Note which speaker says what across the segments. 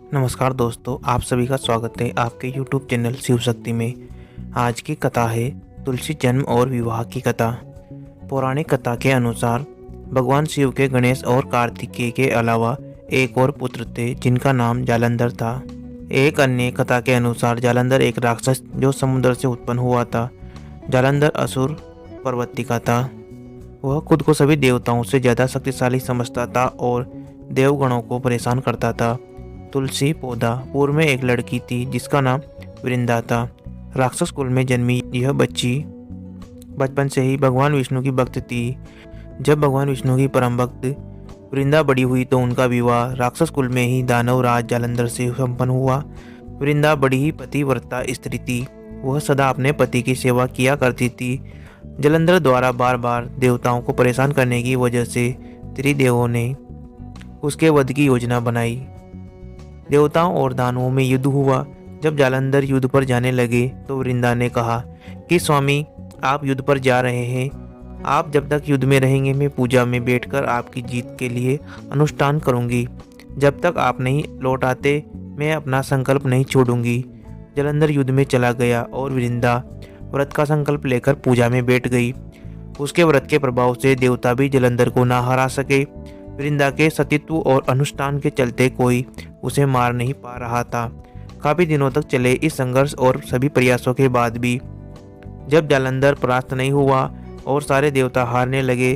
Speaker 1: नमस्कार दोस्तों, आप सभी का स्वागत है आपके YouTube चैनल शिव शक्ति में। आज की कथा है तुलसी जन्म और विवाह की कथा। पौराणिक कथा के अनुसार भगवान शिव के गणेश और कार्तिकेय के अलावा एक और पुत्र थे जिनका नाम जालंधर था। एक अन्य कथा के अनुसार जालंधर एक राक्षस जो समुद्र से उत्पन्न हुआ था। जालंधर असुर प्रवृत्ति का था। वह खुद को सभी देवताओं से ज़्यादा शक्तिशाली समझता था और देवगणों को परेशान करता था। तुलसी पौधा पूर्व में एक लड़की थी जिसका नाम वृंदा था। राक्षस कुल में जन्मी यह बच्ची बचपन से ही भगवान विष्णु की भक्त थी। जब भगवान विष्णु की परम भक्त वृंदा बड़ी हुई तो उनका विवाह राक्षस कुल में ही दानव राज जालंधर से संपन्न हुआ। वृंदा बड़ी ही पतिव्रता स्त्री थी। वह सदा अपने पति की सेवा किया करती थी। जालंधर द्वारा बार बार देवताओं को परेशान करने की वजह से त्रिदेवों ने उसके वध की योजना बनाई। देवताओं और दानवों में युद्ध हुआ। जब जालंधर युद्ध पर जाने लगे तो वृंदा ने कहा कि स्वामी, आप युद्ध पर जा रहे हैं। आप जब तक युद्ध में रहेंगे मैं पूजा में बैठकर आपकी जीत के लिए अनुष्ठान करूंगी। जब तक आप नहीं लौट आते मैं अपना संकल्प नहीं छोड़ूंगी। जालंधर युद्ध में चला गया और वृंदा व्रत का संकल्प लेकर पूजा में बैठ गई। उसके व्रत के प्रभाव से देवता भी जालंधर को ना हरा सके। वृंदा के सतीत्व और अनुष्ठान के चलते कोई उसे मार नहीं पा रहा था। काफी दिनों तक चले इस संघर्ष और सभी प्रयासों के बाद भी जब जालंधर परास्त नहीं हुआ और सारे देवता हारने लगे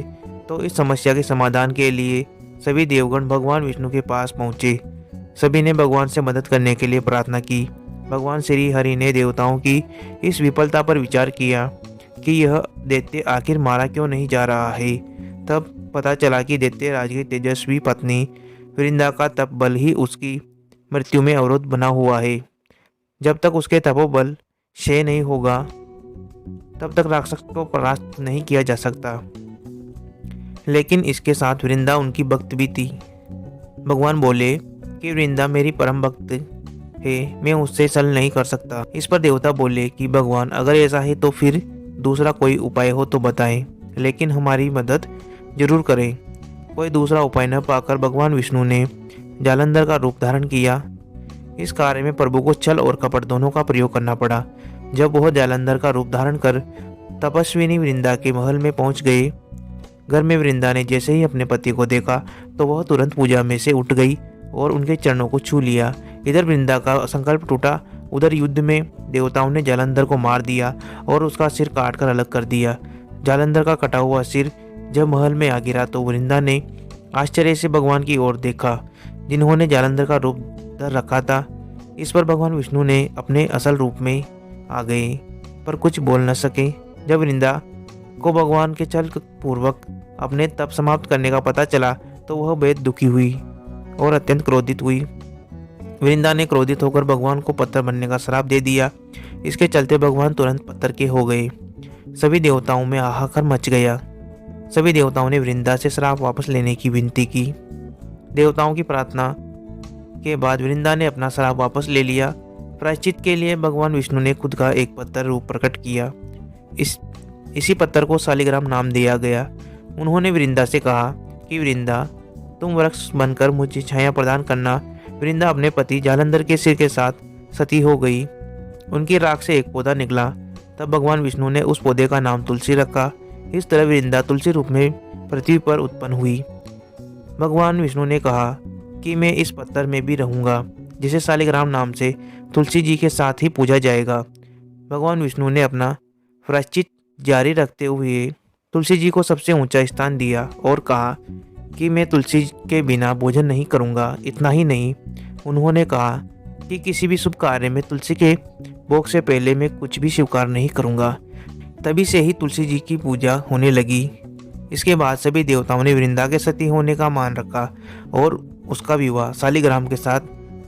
Speaker 1: तो इस समस्या के समाधान के लिए सभी देवगण भगवान विष्णु के पास पहुंचे। सभी ने भगवान से मदद करने के लिए प्रार्थना की। भगवान श्री हरि ने देवताओं की इस विफलता पर विचार किया कि यह दैत्य आखिर मारा क्यों नहीं जा रहा है। तब पता चला कि दैत्य राज की तेजस्वी पत्नी वृंदा का तप बल ही उसकी मृत्यु में अवरोध बना हुआ है। जब तक उसके तपोबल क्षय नहीं होगा तब तक राक्षस को परास्त नहीं किया जा सकता। लेकिन इसके साथ वृंदा उनकी भक्त भी थी। भगवान बोले कि वृंदा मेरी परम भक्त है, मैं उससे छल नहीं कर सकता। इस पर देवता बोले कि भगवान, अगर ऐसा है तो फिर दूसरा कोई उपाय हो तो बताएं, लेकिन हमारी मदद जरूर करें। कोई दूसरा उपाय न पाकर भगवान विष्णु ने जालंधर का रूप धारण किया। इस कार्य में प्रभु को छल और कपट दोनों का प्रयोग करना पड़ा। जब वह जालंधर का रूप धारण कर तपस्विनी वृंदा के महल में पहुंच गए, घर में वृंदा ने जैसे ही अपने पति को देखा तो वह तुरंत पूजा में से उठ गई और उनके चरणों को छू लिया। इधर वृंदा का संकल्प टूटा, उधर युद्ध में देवताओं ने जालंधर को मार दिया और उसका सिर काट कर अलग कर दिया। जालंधर का कटा हुआ सिर जब महल में आ गिरा तो वृंदा ने आश्चर्य से भगवान की ओर देखा जिन्होंने जालंधर का रूप धर रखा था। इस पर भगवान विष्णु ने अपने असल रूप में आ गए पर कुछ बोल न सके। जब वृंदा को भगवान के छल पूर्वक अपने तप समाप्त करने का पता चला तो वह बेहद दुखी हुई और अत्यंत क्रोधित हुई। वृंदा ने क्रोधित होकर भगवान को पत्थर बनने का श्राप दे दिया। इसके चलते भगवान तुरंत पत्थर के हो गए। सभी देवताओं में हाहाकार मच गया। सभी देवताओं ने वृंदा से श्राप वापस लेने की विनती की। देवताओं की प्रार्थना के बाद वृंदा ने अपना श्राप वापस ले लिया। प्रायश्चित के लिए भगवान विष्णु ने खुद का एक पत्थर रूप प्रकट किया। इसी पत्थर को शालिग्राम नाम दिया गया। उन्होंने वृंदा से कहा कि वृंदा, तुम वृक्ष बनकर मुझे छाया प्रदान करना। वृंदा अपने पति जालंधर के सिर के साथ सती हो गई। उनकी राख से एक पौधा निकला। तब भगवान विष्णु ने उस पौधे का नाम तुलसी रखा। इस तरह वृंदा तुलसी रूप में पृथ्वी पर उत्पन्न हुई। भगवान विष्णु ने कहा कि मैं इस पत्थर में भी रहूंगा जिसे शालिग्राम नाम से तुलसी जी के साथ ही पूजा जाएगा। भगवान विष्णु ने अपना प्रायश्चित जारी रखते हुए तुलसी जी को सबसे ऊंचा स्थान दिया और कहा कि मैं तुलसी के बिना भोजन नहीं करूंगा। इतना ही नहीं, उन्होंने कहा कि किसी भी शुभ कार्य में तुलसी के भोग से पहले मैं कुछ भी स्वीकार नहीं करूंगा। तभी से ही तुलसी जी की पूजा होने लगी। इसके बाद सभी देवताओं ने वृंदा के सती होने का मान रखा और उसका विवाह शालिग्राम के साथ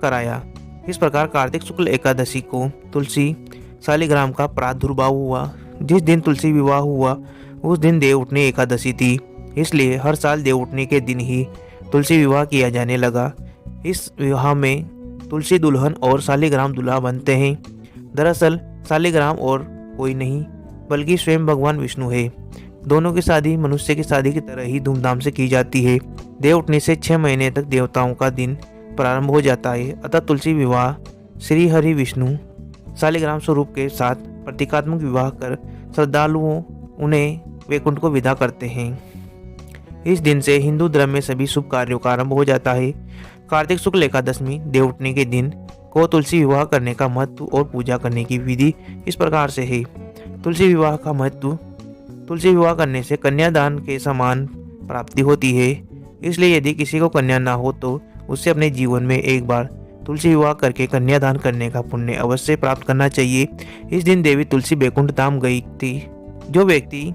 Speaker 1: कराया। इस प्रकार कार्तिक शुक्ल एकादशी को तुलसी शालिग्राम का प्रादुर्भाव हुआ। जिस दिन तुलसी विवाह हुआ उस दिन देवउठनी एकादशी थी, इसलिए हर साल देवउठनी के दिन ही तुलसी विवाह किया जाने लगा। इस विवाह में तुलसी दुल्हन और शालिग्राम दूल्हा बनते हैं। दरअसल शालिग्राम और कोई नहीं बल्कि स्वयं भगवान विष्णु है। दोनों की शादी मनुष्य की शादी की तरह ही धूमधाम से की जाती है। देवउठनी से 6 महीने तक देवताओं का दिन प्रारंभ हो जाता है। अतः तुलसी विवाह श्री हरि विष्णु शालिग्राम स्वरूप के साथ प्रतीकात्मक विवाह कर श्रद्धालुओं उन्हें वैकुंठ को विदा करते हैं। इस दिन से हिंदू धर्म में सभी शुभ कार्यों का आरंभ हो जाता है। कार्तिक शुक्ल एकादशी देव उठने के दिन को तुलसी विवाह करने का महत्व और पूजा करने की विधि इस प्रकार से है। तुलसी विवाह का महत्व। तुलसी विवाह करने से कन्यादान के समान प्राप्ति होती है। इसलिए यदि किसी को कन्या ना हो तो उसे अपने जीवन में एक बार तुलसी विवाह करके कन्यादान करने का पुण्य अवश्य प्राप्त करना चाहिए। इस दिन देवी तुलसी वैकुंठ धाम गई थी। जो व्यक्ति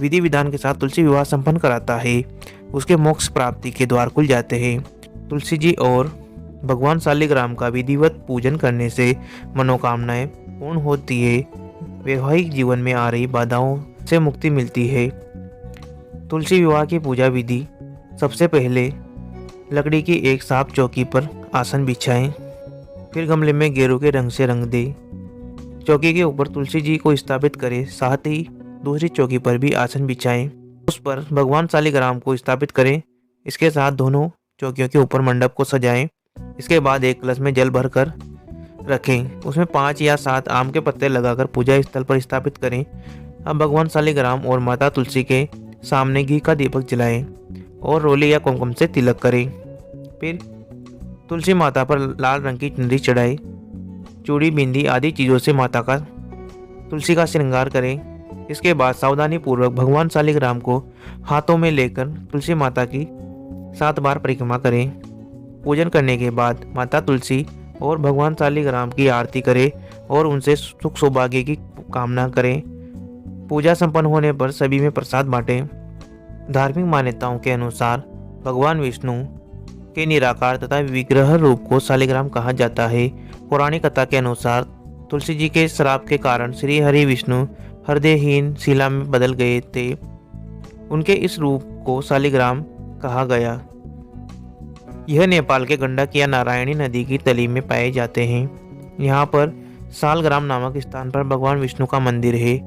Speaker 1: विधि विधान के साथ तुलसी विवाह संपन्न कराता है उसके मोक्ष प्राप्ति के द्वार खुल जाते हैं। तुलसी जी और भगवान शालिग्राम का विधिवत पूजन करने से मनोकामनाएं पूर्ण होती है। वैवाहिक जीवन में आ रही बाधाओं से मुक्ति मिलती है। तुलसी विवाह की पूजा विधि। सबसे पहले लकड़ी की एक साफ चौकी पर आसन बिछाएं। फिर गमले में गेरू के रंग से रंग दें। चौकी के ऊपर तुलसी जी को स्थापित करें। साथ ही दूसरी चौकी पर भी आसन बिछाएं। उस पर भगवान शालिग्राम को स्थापित करें। इसके साथ दोनों चौकियों के ऊपर मंडप को सजाएं। इसके बाद एक कलश में जल भरकर रखें। उसमें 5 या 7 आम के पत्ते लगाकर पूजा स्थल पर स्थापित करें। अब भगवान शालिग्राम और माता तुलसी के सामने घी का दीपक जलाएं और रोली या कुमकुम से तिलक करें। फिर तुलसी माता पर लाल रंग की चुनरी चढ़ाएं। चूड़ी, बिंदी आदि चीज़ों से माता का तुलसी का श्रृंगार करें। इसके बाद सावधानी पूर्वक भगवान शालिग्राम को हाथों में लेकर तुलसी माता की 7 बार परिक्रमा करें। पूजन करने के बाद माता तुलसी और भगवान शालिग्राम की आरती करें और उनसे सुख सौभाग्य की कामना करें। पूजा संपन्न होने पर सभी में प्रसाद बांटें। धार्मिक मान्यताओं के अनुसार भगवान विष्णु के निराकार तथा विग्रह रूप को शालिग्राम कहा जाता है। पौराणिक कथा के अनुसार तुलसी जी के श्राप के कारण श्री हरि विष्णु हृदयहीन शिला में बदल गए थे। उनके इस रूप को शालिग्राम कहा गया। यह नेपाल के गंडक या नारायणी नदी की तली में पाए जाते हैं। यहाँ पर शालग्राम नामक स्थान पर भगवान विष्णु का मंदिर है,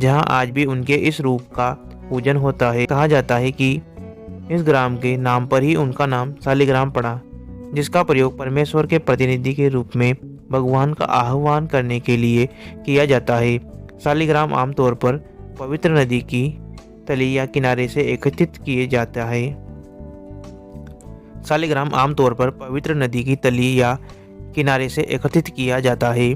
Speaker 1: जहाँ आज भी उनके इस रूप का पूजन होता है। कहा जाता है कि इस ग्राम के नाम पर ही उनका नाम शालिग्राम पड़ा, जिसका प्रयोग परमेश्वर के प्रतिनिधि के रूप में भगवान का आह्वान करने के लिए किया जाता है। शालिग्राम आमतौर पर पवित्र नदी की तली या किनारे से एकत्रित किए जाता है। शालिग्राम आमतौर पर पवित्र नदी की तली या किनारे से एकत्रित किया जाता है।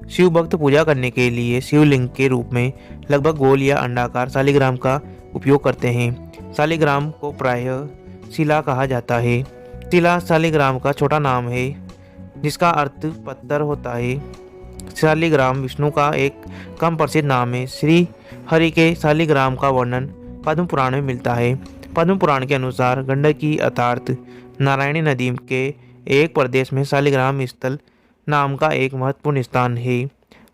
Speaker 1: शिव भक्त पूजा करने के लिए शिवलिंग के रूप में लगभग गोल या अंडाकार शालिग्राम का उपयोग करते हैं। शालिग्राम को प्रायः शिला कहा जाता है। शिला शालिग्राम का छोटा नाम है, जिसका अर्थ पत्थर होता है। शालिग्राम विष्णु का एक कम प्रसिद्ध नाम है। श्री हरि के शालिग्राम का वर्णन पद्म पुराण में मिलता है। पद्म पुराण के अनुसार गंडकी अर्थात नारायणी नदी के एक प्रदेश में शालिग्राम स्थल नाम का एक महत्वपूर्ण स्थान है।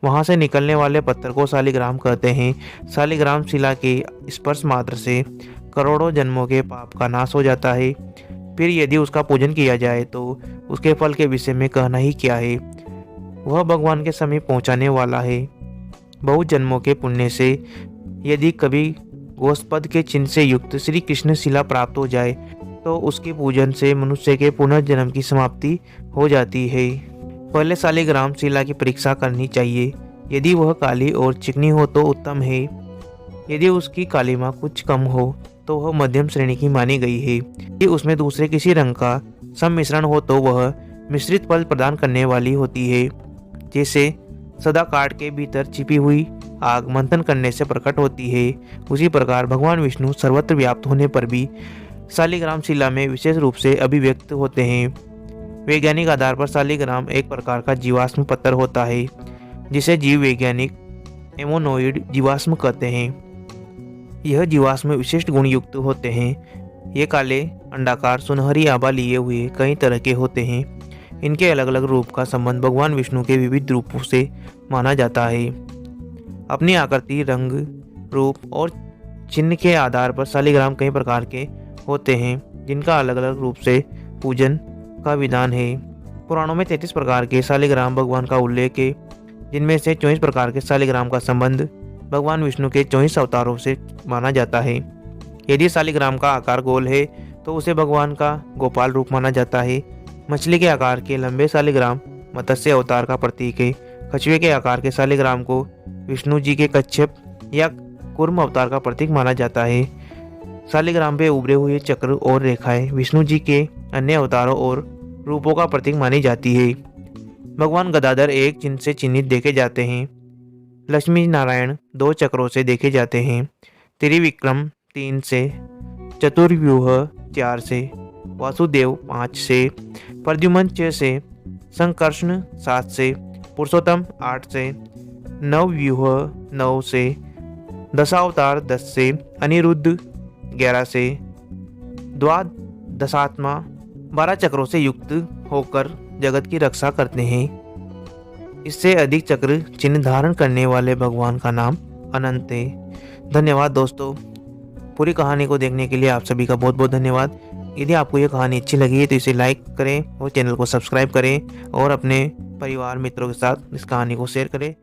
Speaker 1: वहां से निकलने वाले पत्थर को शालिग्राम कहते हैं। शालिग्राम शिला के स्पर्श मात्र से करोड़ों जन्मों के पाप का नाश हो जाता है। फिर यदि उसका पूजन किया जाए तो उसके फल के विषय में कहना ही क्या है। वह भगवान के समीप पहुंचाने वाला है। बहुत जन्मों के पुण्य से यदि कभी गोस्पद के चिन्ह से युक्त श्री कृष्ण शिला प्राप्त हो जाए तो उसके पूजन से मनुष्य के पुनर्जन्म की समाप्ति हो जाती है। पहले शालिग्राम शिला की परीक्षा करनी चाहिए। यदि वह काली और चिकनी हो तो उत्तम है। यदि उसकी कालीमा कुछ कम हो तो वह मध्यम श्रेणी की मानी गई है। यदि उसमें दूसरे किसी रंग का सम्मिश्रण हो तो वह मिश्रित फल प्रदान करने वाली होती है। जैसे सदा काट के भीतर छिपी हुई आग मंथन करने से प्रकट होती है, उसी प्रकार भगवान विष्णु सर्वत्र व्याप्त होने पर भी शालिग्राम शिला में विशेष रूप से अभिव्यक्त होते हैं। वैज्ञानिक आधार पर शालिग्राम एक प्रकार का जीवाश्म पत्थर होता है, जिसे जीव वैज्ञानिक एमोनोइड जीवाश्म कहते हैं। यह जीवाश्म विशिष्ट गुण युक्त होते हैं। ये काले अंडाकार सुनहरी आभा लिए हुए कई तरह के होते हैं। इनके अलग अलग रूप का संबंध भगवान विष्णु के विविध रूपों से माना जाता है। अपनी आकृति, रंग, रूप और चिन्ह के आधार पर शालिग्राम कई प्रकार के होते हैं, जिनका अलग अलग रूप से पूजन का विधान है। पुराणों में 33 प्रकार के शालिग्राम भगवान का उल्लेख है, जिनमें से 24 प्रकार के शालिग्राम का संबंध भगवान विष्णु के 24 अवतारों से माना जाता है। यदि शालिग्राम का आकार गोल है तो उसे भगवान का गोपाल रूप माना जाता है। मछली के आकार के लंबे शालिग्राम मत्स्य अवतार का प्रतीक है। कछुए के आकार के शालिग्राम को विष्णु जी के कच्छप या कूर्म अवतार का प्रतीक माना जाता है। शालिग्राम पे उभरे हुए चक्र और रेखाएं विष्णु जी के अन्य अवतारों और रूपों का प्रतीक मानी जाती है। भगवान गदाधर एक चिन्ह से चिन्हित देखे जाते हैं। लक्ष्मी नारायण 2 चक्रों से देखे जाते हैं। त्रिविक्रम 3 से, चतुर्व्यूह 4 से, वासुदेव 5 से, प्रद्युम्न 6 से, संकर्षण 7 से, पुरुषोत्तम 8 से, नवव्यूह 9 से, दशावतार 10 से, अनिरुद्ध 11 से, द्वादशात्मा 12 चक्रों से युक्त होकर जगत की रक्षा करते हैं। इससे अधिक चक्र चिन्ह धारण करने वाले भगवान का नाम अनंत है। धन्यवाद दोस्तों। पूरी कहानी को देखने के लिए आप सभी का बहुत बहुत धन्यवाद। यदि आपको ये कहानी अच्छी लगी है तो इसे लाइक करें और चैनल को सब्सक्राइब करें और अपने परिवार मित्रों के साथ इस कहानी को शेयर करें।